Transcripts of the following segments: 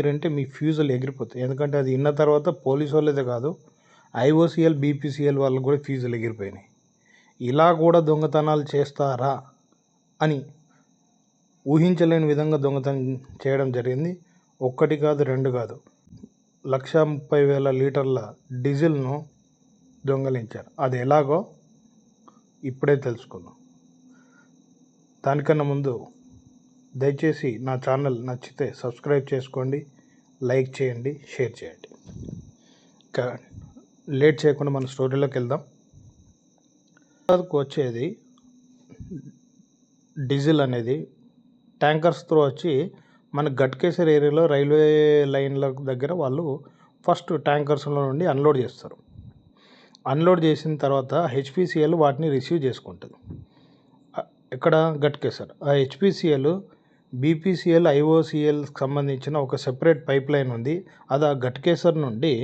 మీరంటే మీ ఫ్యూజులు ఎగిరిపోతాయి. ఎందుకంటే అది విన్న తర్వాత పోలీసు వాళ్ళదే కాదు, ఐఓసీఎల్, బీపీసీఎల్ వాళ్ళకు కూడా ఫ్యూజులు ఎగిరిపోయినాయి. ఇలా కూడా దొంగతనాలు చేస్తారా అని ఊహించలేని విధంగా దొంగతనం చేయడం జరిగింది. 1 కాదు 2 కాదు, 1,30,000 లీటర్ల డీజిల్ను దొంగలించారు. అది ఎలాగో ఇప్పుడే తెలుసుకుందాం. దానికన్నా ముందు దయచేసి నా ఛానల్ నచ్చితే సబ్స్క్రైబ్ చేసుకోండి, లైక్ చేయండి, షేర్ చేయండి. ఇంకా లేట్ చేయకుండా మన స్టోరీలోకి వెళ్దాం. వచ్చేది డీజిల్ అనేది ట్యాంకర్స్ త్రూ వచ్చి మన గట్కేసర్ ఏరియాలో రైల్వే లైన్ల దగ్గర వాళ్ళు ఫస్ట్ ట్యాంకర్స్లో నుండి అన్లోడ్ చేస్తారు. అన్లోడ్ చేసిన తర్వాత హెచ్పిసిఎల్ వాటిని రిసీవ్ చేసుకుంటుంది. ఇక్కడ గట్కేసర్ ఆ హెచ్పిసిఎల్ బీపీసీఎల్ ఐఓసీఎల్కి సంబంధించిన ఒక సెపరేట్ పైప్ లైన్ ఉంది. అది ఆ గట్కేసర్ నుండి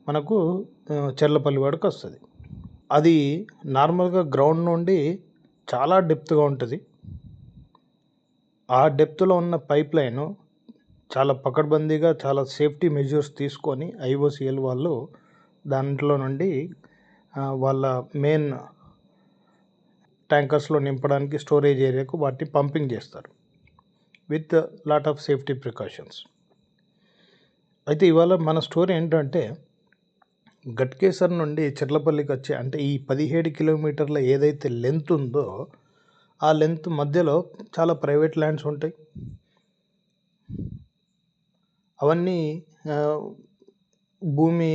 మనకు చెర్లపల్లి వాడికి వస్తుంది. అది నార్మల్గా గ్రౌండ్ నుండి చాలా డెప్త్గా ఉంటుంది. ఆ డెప్త్లో ఉన్న పైప్ లైన్ చాలా పకడ్బందీగా చాలా సేఫ్టీ మెజర్స్ తీసుకొని ఐఓసీఎల్ వాళ్ళు దాంట్లో నుండి వాళ్ళ మెయిన్ ట్యాంకర్స్లో నింపడానికి స్టోరేజ్ ఏరియాకు వాటిని పంపింగ్ చేస్తారు with lot of safety precautions. అయితే ఇవాళ మన స్టోరీ ఏంటంటే గట్కేసర్ నుండి చెర్లపల్లికి వచ్చే అంటే ఈ 17 కిలోమీటర్ల ఏదైతే లెంత్ ఉందో ఆ లెంత్ మధ్యలో చాలా ప్రైవేట్ ల్యాండ్స్ ఉంటాయి. అవన్నీ భూమి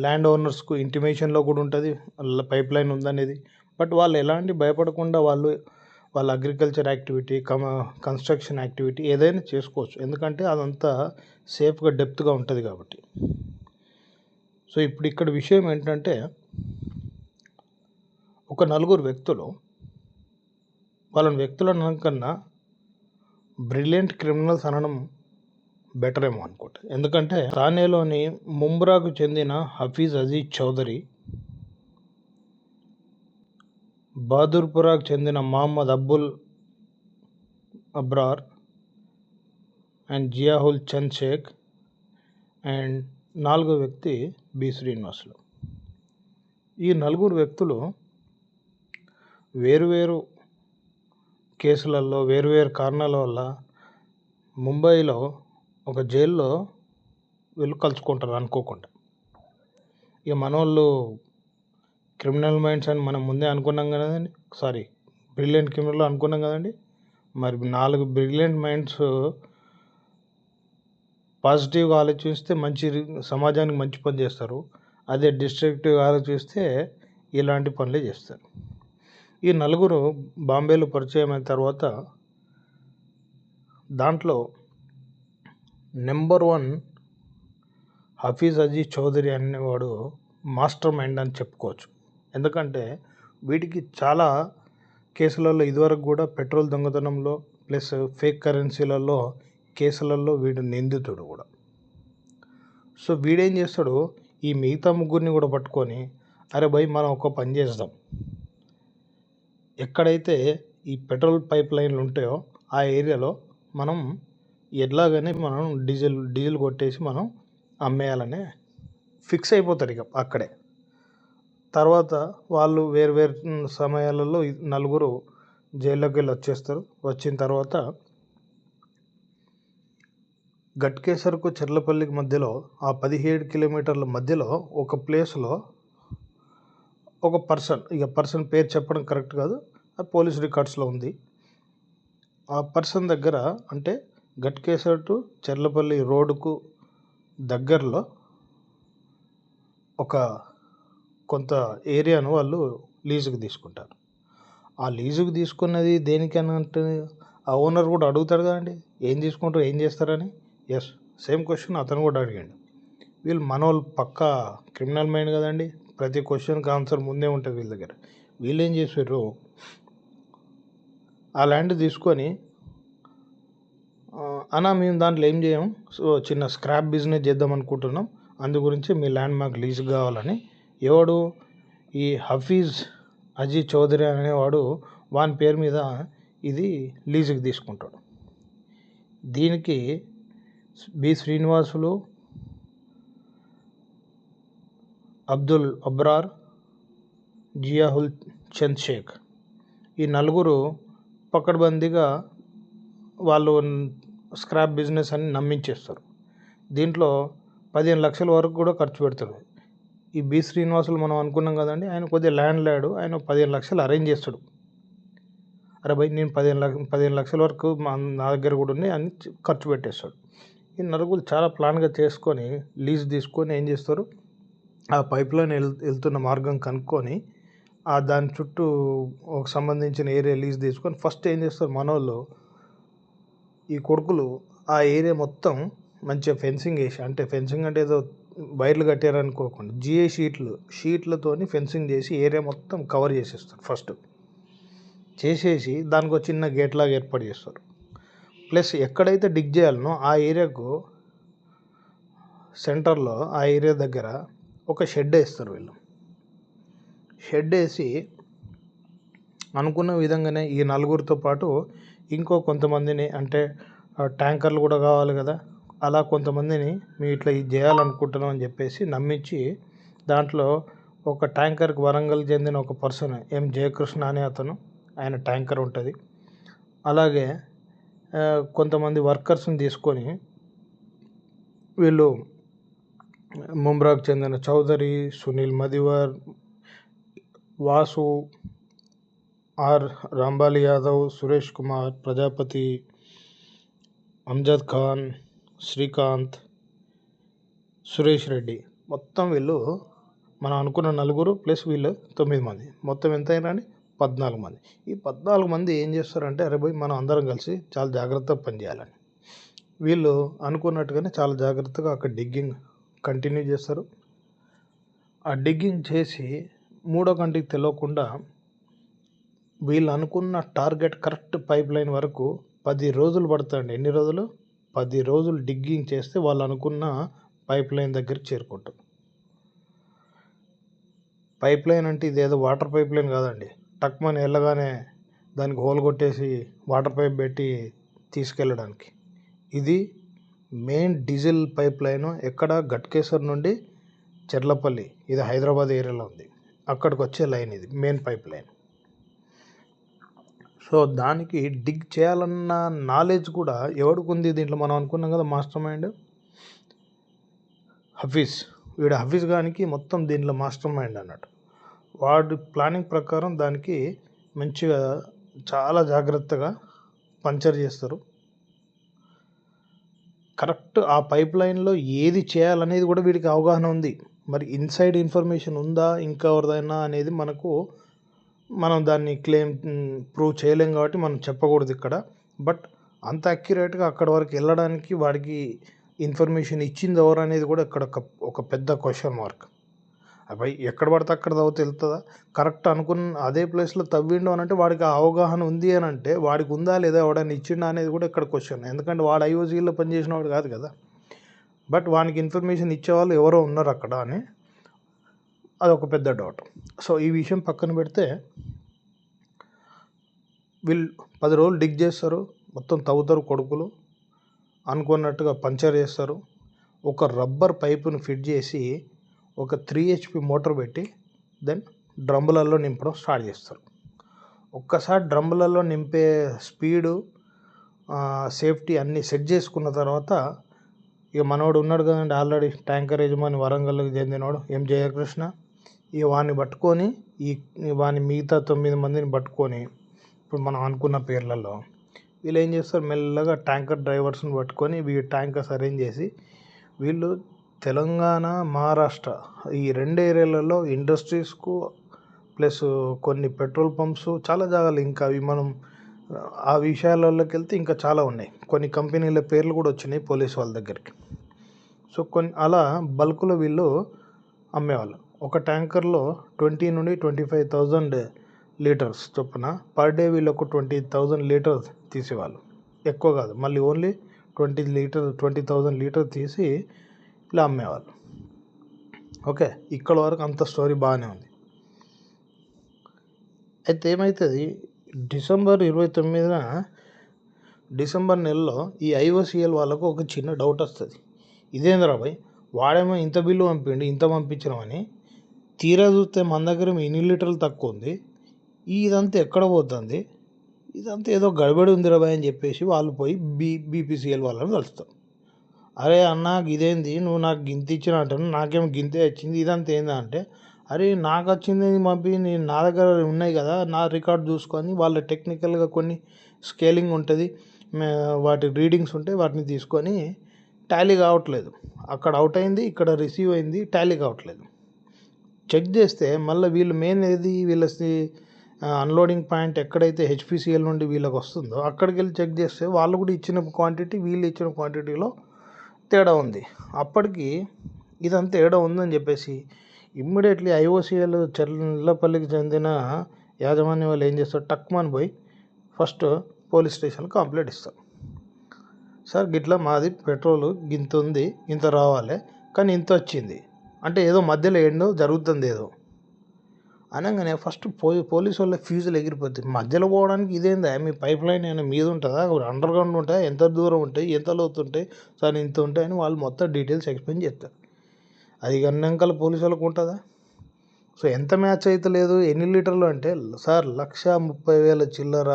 ల్యాండ్ ఓనర్స్కు ఇంటిమేషన్లో కూడా ఉంటుంది పైప్ లైన్ ఉందనేది. బట్ వాళ్ళు ఎలాంటి భయపడకుండా వాళ్ళ అగ్రికల్చర్ యాక్టివిటీ, కన్స్ట్రక్షన్ యాక్టివిటీ ఏదైనా చేసుకోవచ్చు. ఎందుకంటే అదంతా సేఫ్గా డెప్త్గా ఉంటుంది కాబట్టి. సో ఇప్పుడు ఇక్కడ విషయం ఏంటంటే ఒక 4 వ్యక్తులు, వాళ్ళని వ్యక్తులను అనకన్నా బ్రిలియంట్ క్రిమినల్స్ అనడం బెటర్ ఏమో అనుకుంటా. ఎందుకంటే థానేలోని ముంబ్రాకు చెందిన హఫీజ్ అజీజ్ చౌదరి, బహదూర్పురాకు చెందిన మహమ్మద్ అబ్బుల్ అబ్రార్ అండ్ జియాహుల్ చంద్ షేక్ అండ్ 4వ వ్యక్తి బి శ్రీనివాసులు. ఈ 4 వ్యక్తులు వేరువేరు కేసులలో వేరువేరు కారణాల వల్ల ముంబైలో ఒక జైల్లో వీళ్ళు కలుసుకుంటారు అనుకోకుండా. ఇక మనోళ్ళు క్రిమినల్ మైండ్స్ అని మనం ముందే అనుకున్నాం కదండి, బ్రిలియంట్ క్రిమినల్ అనుకున్నాం కదండి. మరి 4 బ్రిలియంట్ మైండ్స్ పాజిటివ్గా ఆలోచిస్తే సమాజానికి మంచి పని చేస్తారు. అదే డిస్ట్రక్టివ్గా ఆలోచిస్తే ఇలాంటి పనులే చేస్తారు. ఈ 4 బాంబేలో పరిచయం అయిన తర్వాత దాంట్లో నెంబర్ 1 హఫీజ్ అజీజ్ చౌదరి అనేవాడు మాస్టర్ మైండ్ అని చెప్పుకోవచ్చు. ఎందుకంటే వీటికి చాలా కేసులలో ఇదివరకు కూడా పెట్రోల్ దొంగతనంలో ప్లస్ ఫేక్ కరెన్సీలలో కేసులలో వీడు నిందితుడు కూడా. సో వీడేం చేస్తాడు, ఈ మిగతా 3 కూడా పట్టుకొని అరే భయ్ మనం ఒక పని చేద్దాం, ఎక్కడైతే ఈ పెట్రోల్ పైప్ లైన్లు ఉంటాయో ఆ ఏరియాలో మనం ఎట్లాగనే మనం డీజిల్ కొట్టేసి మనం అమ్మేయాలనే ఫిక్స్ అయిపోతారు ఇక అక్కడే. తర్వాత వాళ్ళు వేరు సమయాలలో 4 జైల్లోకి వెళ్ళి వచ్చేస్తారు. వచ్చిన తర్వాత గట్కేసర్కు చెర్లపల్లికి మధ్యలో ఆ 17 కిలోమీటర్ల మధ్యలో ఒక ప్లేస్లో ఒక పర్సన్ పేరు చెప్పడం కరెక్ట్ కాదు, అది పోలీస్ రికార్డ్స్లో ఉంది. ఆ పర్సన్ దగ్గర అంటే గట్కేసర్ టు చెర్లపల్లి రోడ్డుకు దగ్గరలో ఒక కొంత ఏరియాను వాళ్ళు లీజుకు తీసుకుంటారు. ఆ లీజుకు తీసుకున్నది దేనికని అంటే ఆ ఓనర్ కూడా అడుగుతాడు కదండి, ఏం తీసుకుంటారు ఏం చేస్తారని. ఎస్, సేమ్ క్వశ్చన్ అతను కూడా అడిగాడు. వీళ్ళు మనోళ్ళు పక్కా క్రిమినల్ మైండ్ కదండి, ప్రతి క్వశ్చన్కి ఆన్సర్ ముందే ఉంటుంది వీళ్ళ దగ్గర. వీళ్ళు ఏం చేసారు, ఆ ల్యాండ్ తీసుకొని అన్నా మేము దాంట్లో ఏం చేయం, సో చిన్న స్క్రాప్ బిజినెస్ చేద్దాం అనుకుంటున్నాం, అందు గురించి మీ ల్యాండ్ మాకు లీజ్ కావాలని ఎవడు ఈ హఫీజ్ అజీజ్ చౌదరి అనేవాడు వాని పేరు మీద ఇది లీజుకి తీసుకుంటాడు. దీనికి బి శ్రీనివాసులు, అబ్దుల్ అబ్రార్, జియాహుల్ చంద్ షేక్. ఈ నలుగురు పకడ్బందీగా వాళ్ళు స్క్రాప్ బిజినెస్ అని నమ్మించేస్తారు. దీంట్లో 15 లక్షల వరకు కూడా ఖర్చు పెడతారు. ఈ బి శ్రీనివాసులు మనం అనుకున్నాం కదండి, ఆయన కొద్దిగా ల్యాండ్ ఆయన 15 లక్షలు అరేంజ్ చేస్తాడు. అరే భయ్ నేను 15 లక్షల వరకు నా దగ్గర కూడా ఉన్నాయి అని ఖర్చు పెట్టేస్తాడు. ఈ నలుగురు చాలా ప్లాన్గా చేసుకొని లీజ్ తీసుకొని ఏం చేస్తారు, ఆ పైప్ లైన్ వెళ్తున్న మార్గం కనుక్కొని దాని చుట్టూ ఒక సంబంధించిన ఏరియా లీజ్ తీసుకొని ఫస్ట్ ఏం చేస్తారు మనోళ్ళు, ఈ కొడుకులు ఆ ఏరియా మొత్తం మంచిగా ఫెన్సింగ్ వేసి, అంటే ఫెన్సింగ్ అంటే ఏదో వైర్లు కట్టారనుకోకుండా జిఐ షీట్లతోని ఫెన్సింగ్ చేసి ఏరియా మొత్తం కవర్ చేసేస్తారు. ఫస్ట్ చేసేసి దానికి ఒక చిన్న గేట్ లాగా ఏర్పాటు చేస్తారు. ప్లస్ ఎక్కడైతే డిగ్ చేయాలనో ఆ ఏరియాకు సెంటర్లో ఆ ఏరియా దగ్గర ఒక షెడ్ వేస్తారు. వీళ్ళు షెడ్ వేసి అనుకున్న విధంగానే ఈ నలుగురితో పాటు ఇంకో కొంతమందిని, అంటే ట్యాంకర్లు కూడా కావాలి కదా, అలా కొంతమందిని మేము ఇట్లా ఇది చేయాలనుకుంటున్నాం అని చెప్పేసి నమ్మించి, దాంట్లో ఒక ట్యాంకర్కి వరంగల్ చెందిన ఒక పర్సన్ ఎం జయకృష్ణ అనే అతను, ఆయన ట్యాంకర్ ఉంటుంది. అలాగే కొంతమంది వర్కర్స్ని తీసుకొని వీళ్ళు ముంబ్రాకు చెందిన చౌదరి, సునీల్ మదివర్, వాసు, ఆర్ రాంబాలి యాదవ్, సురేష్ కుమార్, ప్రజాపతి, అమ్జద్ ఖాన్, శ్రీకాంత్, సురేష్ రెడ్డి, మొత్తం వీళ్ళు మనం అనుకున్న నలుగురు ప్లస్ వీళ్ళు 9 మంది, మొత్తం ఎంత అయినా 14 మంది. ఈ 14 మంది ఏం చేస్తారంటే, అరే భయ్ మనం అందరం కలిసి చాలా జాగ్రత్తగా పనిచేయాలని వీళ్ళు అనుకున్నట్టుగానే చాలా జాగ్రత్తగా అక్కడ డిగ్గింగ్ కంటిన్యూ చేస్తారు. ఆ డిగ్గింగ్ చేసి మూడో కంటికి తెలియకుండా వీళ్ళు అనుకున్న టార్గెట్ కరెక్ట్ పైప్ లైన్ వరకు 10 రోజులు పడుతుంది. ఎన్ని రోజులు? 10 రోజులు డిగ్గింగ్ చేస్తే వాళ్ళు అనుకున్న పైప్ లైన్ దగ్గరికి చేరుకుంటారు. పైప్ లైన్ అంటే ఇదేదో వాటర్ పైప్ లైన్ కాదండి. టక్మని వెళ్ళగానే దానికి హోల్ కొట్టేసి వాటర్ పైప్ పెట్టి తీసుకెళ్ళడానికి. ఇది మెయిన్ డీజిల్ పైప్ లైన్. ఎక్కడ? ఘట్కేసర్ నుండి చెర్లపల్లి, ఇది హైదరాబాద్ ఏరియాలో ఉంది, అక్కడికి వచ్చే లైన్ ఇది మెయిన్ పైప్ లైన్. సో దానికి డిగ్ చేయాలన్న నాలెడ్జ్ కూడా ఎవరికి ఉంది దీంట్లో? మనం అనుకున్నాం కదా మాస్టర్ మైండ్ హఫీజ్. వీడు హఫీజ్ గానికి మొత్తం దీంట్లో మాస్టర్ మైండ్ అన్నట్టు. వాడి ప్లానింగ్ ప్రకారం దానికి మంచిగా చాలా జాగ్రత్తగా పంచర్ చేస్తారు. కరెక్ట్ ఆ పైప్ లైన్లో ఏది చేయాలనేది కూడా వీడికి అవగాహన ఉంది. మరి ఇన్సైడ్ ఇన్ఫర్మేషన్ ఉందా ఇంకా ఎవరిదైనా అనేది మనం దాన్ని ప్రూవ్ చేయలేం కాబట్టి మనం చెప్పకూడదు ఇక్కడ. బట్ అంత అక్యురేట్గా అక్కడ వరకు వెళ్ళడానికి వాడికి ఇన్ఫర్మేషన్ ఇచ్చింది ఎవరు అనేది కూడా ఇక్కడ ఒక పెద్ద క్వశ్చన్ మార్క్. అబ్బాయి ఎక్కడ పడితే అక్కడ తవ్వుతూ వెళ్తుందా? కరెక్ట్ అనుకున్న అదే ప్లేస్లో తవ్విండు అని అంటే వాడికి అవగాహన ఉంది అని అంటే వాడికి ఉందా లేదా, ఎవడని ఇచ్చిండా అనేది కూడా ఇక్కడ క్వశ్చన్. ఎందుకంటే వాడు ఐఓజీలో పనిచేసిన వాడు కాదు కదా. బట్ వానికి ఇన్ఫర్మేషన్ ఇచ్చేవాళ్ళు ఎవరో ఉన్నారు అక్కడ అని అదొక పెద్ద డౌట్. సో ఈ విషయం పక్కన పెడితే వీళ్ళు 10 రోజులు డిగ్ చేస్తారు, మొత్తం తవ్వుతారు కొడుకులు, అనుకున్నట్టుగా పంచర్ చేస్తారు. ఒక రబ్బర్ పైపుని ఫిట్ చేసి ఒక 3 HP మోటార్ పెట్టి దెన్ డ్రమ్ములలో నింపడం స్టార్ట్ చేస్తారు. ఒక్కసారి డ్రమ్ములలో నింపే స్పీడు, సేఫ్టీ అన్నీ సెట్ చేసుకున్న తర్వాత ఇక మనోడు ఉన్నాడు కదండి ఆల్రెడీ ట్యాంకర్ యజమాని వరంగల్కి చెందినవాడు ఎం జయకృష్ణ, ఇక వాడిని పట్టుకొని వాని మిగతా 9 మందిని పట్టుకొని ఇప్పుడు మనం అనుకున్న పేర్లలో వీళ్ళు ఏం చేస్తారు, మెల్లగా ట్యాంకర్ డ్రైవర్స్ని పట్టుకొని ట్యాంకర్స్ అరేంజ్ చేసి వీళ్ళు తెలంగాణ, మహారాష్ట్ర ఈ 2 ఏరియాలలో ఇండస్ట్రీస్కు ప్లస్ కొన్ని పెట్రోల్ పంప్స్ చాలా జాగాలు, ఇంకా అవి మనం ఆ విషయాలలోకి వెళ్తే ఇంకా చాలా ఉన్నాయి. కొన్ని కంపెనీల పేర్లు కూడా వచ్చినాయి పోలీస్ వాళ్ళ దగ్గరికి. సో కొన్ని అలా బల్క్లో వీళ్ళు అమ్మేవాళ్ళు. ఒక ట్యాంకర్లో 20 నుండి 25,000 లీటర్స్ చొప్పున పర్ డే వీళ్ళు ఒక 20,000 లీటర్స్ తీసేవాళ్ళు. ఎక్కువ కాదు, మళ్ళీ ఓన్లీ 20,000 లీటర్ తీసి ఇలా అమ్మేవాళ్ళు. ఓకే, ఇక్కడ వరకు అంత స్టోరీ బాగానే ఉంది. అయితే ఏమవుతుంది, డిసెంబర్ 29న డిసెంబర్ నెలలో ఈ ఐఓసిఎల్ వాళ్ళకు ఒక చిన్న డౌట్ వస్తుంది. ఇదేంద్రా భయ్, వాడేమో ఇంత బిల్లు పంపిండి, ఇంత పంపించినామని, తీరా చూస్తే మన దగ్గర ఎన్ని లీటర్లు తక్కువ ఉంది, ఇదంతా ఎక్కడ పోతుంది, ఇదంతా ఏదో గడబడి ఉందిరా భయ్ అని చెప్పేసి వాళ్ళు పోయి బీపీసీఎల్ వాళ్ళని కలుస్తారు. అరే అన్న ఇదేంది, నువ్వు నాకు గింత ఇచ్చిన అంటాను, నాకేమో గింతే వచ్చింది, ఇదంతా ఏందా అంటే, అరే నాకు వచ్చింది పంపి, నేను నా దగ్గర ఉన్నాయి కదా, నా రికార్డ్ చూసుకొని వాళ్ళ టెక్నికల్గా కొన్ని స్కేలింగ్ ఉంటుంది, వాటి రీడింగ్స్ ఉంటాయి, వాటిని తీసుకొని టాలీ కావట్లేదు, అక్కడ అవుట్ అయింది, ఇక్కడ రిసీవ్ అయింది, టాలీ కావట్లేదు. చెక్ చేస్తే మళ్ళీ వీళ్ళు మెయిన్ ఏది, వీళ్ళ అన్లోడింగ్ పాయింట్ ఎక్కడైతే హెచ్పిసిఎల్ నుండి వీళ్ళకి వస్తుందో అక్కడికి వెళ్ళి చెక్ చేస్తే వాళ్ళు కూడా ఇచ్చిన క్వాంటిటీ వీళ్ళు ఇచ్చిన క్వాంటిటీలో తేడా ఉంది. అప్పటికి ఇదంతా తేడా ఉందని చెప్పేసి ఇమ్మీడియట్లీ ఐఓసిఎల్ చెర్లపల్లికి చెందిన యాజమాన్యం వాళ్ళు ఏం చేస్తారు, టక్మని పోయి ఫస్ట్ పోలీస్ స్టేషన్కి కంప్లైంట్ ఇస్తారు. సార్ గిట్లా మాది పెట్రోల్ గింత ఉంది, ఇంత రావాలి, కానీ ఇంత వచ్చింది అంటే ఏదో మధ్యలో ఏందో జరుగుతుంది ఏదో అనగానే ఫస్ట్ పోలీసు వాళ్ళ ఫ్యూజులు ఎగిరిపోతుంది. మధ్యలో పోవడానికి ఇదేందా, మీ పైప్ లైన్ ఏమైనా మీద ఉంటుందా, అండర్ గ్రౌండ్ ఉంటాయి, ఎంత దూరం ఉంటాయి, ఎంత లోతు ఉంటాయి, సార్ ఇంత ఉంటాయని వాళ్ళు మొత్తం డీటెయిల్స్ ఎక్స్ప్లెయిన్ చేస్తారు. అది గన్నాకల పోలీసు వాళ్ళకు ఉంటుందా? సో ఎంత మ్యాచ్ అయితే లేదు, ఎన్ని లీటర్లు అంటే సార్ 1,30,000 చిల్లర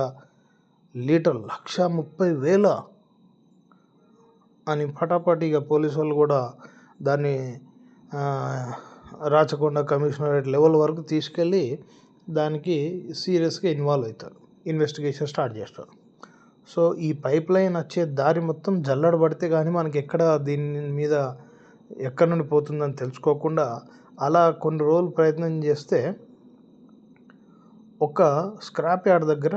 లీటర్లు, 1,30,000 అని పటాపటిగా పోలీసు వాళ్ళు కూడా దాన్ని రాచకొండ కమిషనరేట్ లెవెల్ వరకు తీసుకెళ్ళి దానికి సీరియస్గా ఇన్వాల్వ్ అవుతారు, ఇన్వెస్టిగేషన్ స్టార్ట్ చేస్తారు. సో ఈ పైప్ లైన్ వచ్చే దారి మొత్తం జల్లడ పడితే కానీ మనకి ఎక్కడ దీని మీద ఎక్కడి నుండి పోతుందని తెలుసుకోకుండా అలా కొన్ని రోజులు ప్రయత్నం చేస్తే ఒక స్క్రాప్ యార్డ్ దగ్గర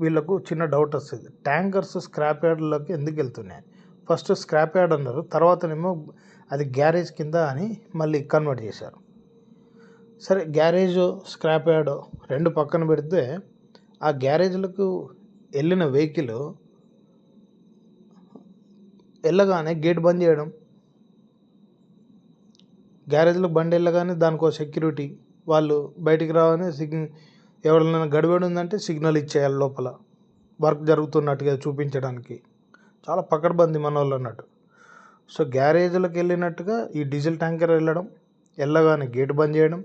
వీళ్ళకు చిన్న డౌట్ వస్తుంది, ట్యాంకర్స్ స్క్రాప్ యార్డ్లోకి ఎందుకు వెళ్తున్నాయి. ఫస్ట్ స్క్రాప్ యార్డ్ అన్నారు, తర్వాతనేమో అది గ్యారేజ్ కింద అని మళ్ళీ కన్వర్ట్ చేశారు. సరే గ్యారేజ్ స్క్రాప్ యార్డ్ రెండు పక్కన పెడితే ఆ గ్యారేజ్లకు వెళ్ళిన వెహికల్ వెళ్ళగానే గేట్ బంద్ చేయడం, గ్యారేజ్లో బండి వెళ్ళగానే దానికో సెక్యూరిటీ, వాళ్ళు బయటికి రావని ఎవరైనా గడిబడి ఉందంటే సిగ్నల్ ఇచ్చేయాలి లోపల వర్క్ జరుగుతున్నట్టుగా చూపించడానికి, చాలా పకడ్బందీ మన వాళ్ళు అన్నట్టు. సో గ్యారేజ్లకు వెళ్ళినట్టుగా ఈ డీజిల్ ట్యాంకర్ వెళ్ళగానే గేట్ బంద్ చేయడం,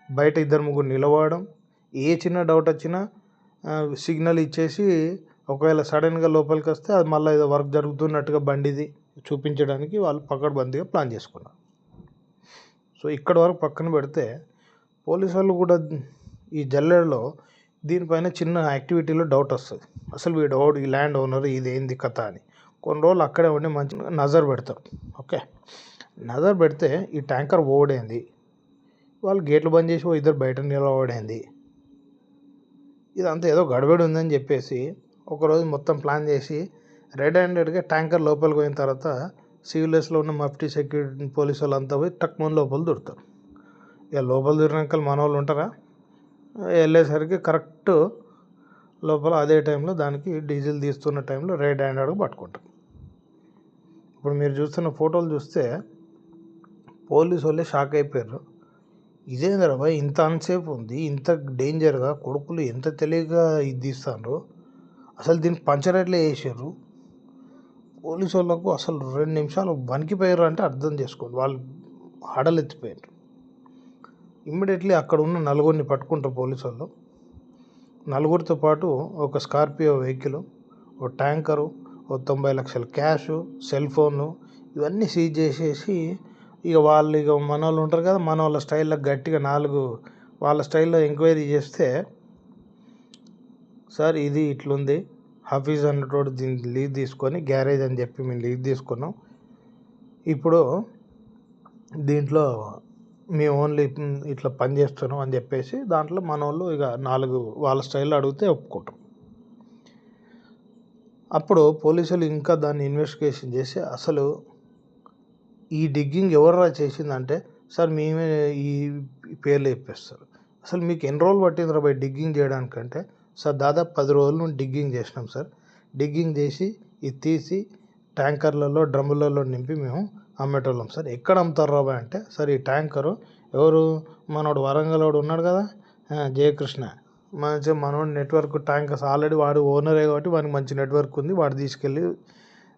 బయట 2-3 నిలబడడం, ఏ చిన్న డౌట్ వచ్చినా సిగ్నల్ ఇచ్చేసి ఒకవేళ సడన్గా లోపలికి వస్తే అది మళ్ళీ ఏదో వర్క్ జరుగుతున్నట్టుగా బండిది చూపించడానికి వాళ్ళు పకడ్బందీగా ప్లాన్ చేసుకున్నారు. సో ఇక్కడ వరకు పక్కన పెడితే పోలీసు వాళ్ళు కూడా ఈ జల్లెడలో దీనిపైన చిన్న యాక్టివిటీలో డౌట్ వస్తుంది, అసలు వీడు ఈ ల్యాండ్ ఓనర్, ఇది ఏంది కథ అని. కొన్ని రోజులు అక్కడే ఉండి మంచి నజర్ పెడతారు. ఓకే, నజర్ పెడితే ఈ ట్యాంకర్ ఓడైంది, వాళ్ళు గేట్లు బంద్ చేసి ఇద్దరు బయట నిలబడింది, ఇదంతా ఏదో గడబడి ఉందని చెప్పేసి ఒకరోజు మొత్తం ప్లాన్ చేసి రెడ్ హ్యాండెడ్గా ట్యాంకర్ లోపలికి పోయిన తర్వాత సివిల్స్లో ఉన్న మఫ్టీ సెక్యూరిటీ పోలీసు వాళ్ళు అంతా పోయి టక్మన్ లోపల దూరుతారు. ఇక లోపల దూరినాక మన వాళ్ళు ఉంటారా, వెళ్ళేసరికి కరెక్ట్ లోపల అదే టైంలో దానికి డీజిల్ తీస్తున్న టైంలో రెడ్ హ్యాండెడ్గా పట్టుకుంటారు. ఇప్పుడు మీరు చూస్తున్న ఫోటోలు చూస్తే పోలీసు వాళ్ళే షాక్ అయిపోయారు, ఇదేంద్రా భయ్ ఇంత అన్సేఫ్ ఉంది, ఇంత డేంజర్గా కొడుకులు ఎంత తెలివిగా ఇది తీస్తారు, అసలు దీనికి పంచర్ ఎట్లా వేసారు, పోలీసు వాళ్ళకు అసలు 2 నిమిషాలు వణికిపోయారు అంటే అర్థం చేసుకోండి, వాళ్ళు హడలెత్తిపోయారు. ఇమ్మీడియట్లీ అక్కడ ఉన్న 4 పట్టుకుంటారు పోలీసు వాళ్ళు. 4తో పాటు ఒక స్కార్పియో వెహికల్, ఒక ట్యాంకరు, ఒక 90 లక్షల క్యాషు, సెల్ ఫోను, ఇవన్నీ సీజ్ చేసేసి ఇక వాళ్ళు మన వాళ్ళు ఉంటారు కదా, మన వాళ్ళ స్టైల్లో గట్టిగా 4 వాళ్ళ స్టైల్లో ఎంక్వైరీ చేస్తే, సార్ ఇది ఇట్లుంది, హఫీజ్ అన్నతోడు దీన్ని లీజ్ తీసుకొని గ్యారేజ్ అని చెప్పి మేము లీజ్ తీసుకున్నాం, ఇప్పుడు దీంట్లో మేము ఓన్లీ ఇట్లా పని చేస్తున్నాం అని చెప్పేసి దాంట్లో మన వాళ్ళు ఇక 4 వాళ్ళ స్టైల్లో అడిగితే ఒప్పుకుంటాం. అప్పుడు పోలీసులు ఇంకా దాన్ని ఇన్వెస్టిగేషన్ చేసి అసలు ఈ డిగ్గింగ్ ఎవర్రా చేసిందంటే, సార్ మేమే ఈ పేర్లు చెప్పేస్తారు. అసలు మీకు ఎన్ని రోజులు పట్టిందిరా బై డిగ్గింగ్ చేయడానికంటే, సార్ దాదాపు 10 రోజుల నుండి డిగ్గింగ్ చేసినాం సార్, డిగ్గింగ్ చేసి ఇది తీసి ట్యాంకర్లలో డ్రమ్ములలో నింపి మేము అమ్మేటోళ్ళం సార్. ఎక్కడ అమ్ముతారు రాబాయ్ అంటే, సార్ ఈ ట్యాంకరు ఎవరు మనోడు వరంగల్ వాడు ఉన్నాడు కదా జయకృష్ణ, మంచిగా మనోడి నెట్వర్క్ ట్యాంకర్స్ ఆల్రెడీ వాడు ఓనరే కాబట్టి వానికి మంచి నెట్వర్క్ ఉంది. వాడు తీసుకెళ్ళి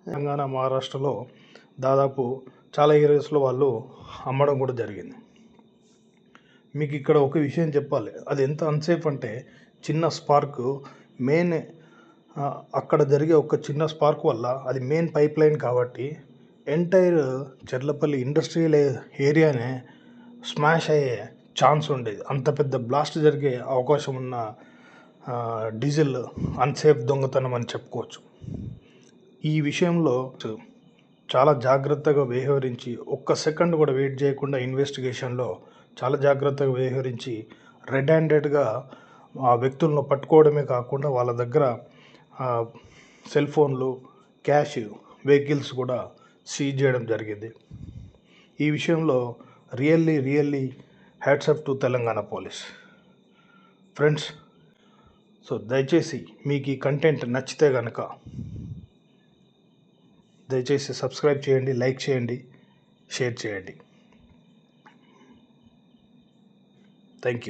తెలంగాణ, మహారాష్ట్రలో దాదాపు చాలా ఏరియాస్లో వాళ్ళు అమ్మడం కూడా జరిగింది. మీకు ఇక్కడ ఒక విషయం చెప్పాలి, అది ఎంత అన్సేఫ్ అంటే చిన్న స్పార్క్ మెయిన్ అక్కడ జరిగే ఒక చిన్న స్పార్క్ వల్ల అది మెయిన్ పైప్ లైన్ కాబట్టి ఎంటైర్ చెర్లపల్లి ఇండస్ట్రియల్ ఏరియానే స్మాష్ అయ్యే ఛాన్స్ ఉండేది. అంత పెద్ద బ్లాస్ట్ జరిగే అవకాశం ఉన్న డీజిల్ అన్సేఫ్ దొంగతనం అని చెప్పుకోవచ్చు. ఈ విషయంలో చాలా జాగ్రత్తగా వ్యవహరించి, ఒక్క సెకండ్ కూడా వెయిట్ చేయకుండా ఇన్వెస్టిగేషన్లో చాలా జాగ్రత్తగా వ్యవహరించి రెడ్ హ్యాండెడ్గా ఆ వ్యక్తులను పట్టుకోవడమే కాకుండా వాళ్ళ దగ్గర సెల్ ఫోన్లు, క్యాష్, వెహికల్స్ కూడా సీజ్ చేయడం జరిగింది. ఈ విషయంలో really hats off to Telangana police friends. So దయచేసి మీకు ఈ కంటెంట్ నచ్చితే కనుక దయచేసి సబ్స్క్రైబ్ చేయండి, లైక్ చేయండి, షేర్ చేయండి. Thank you.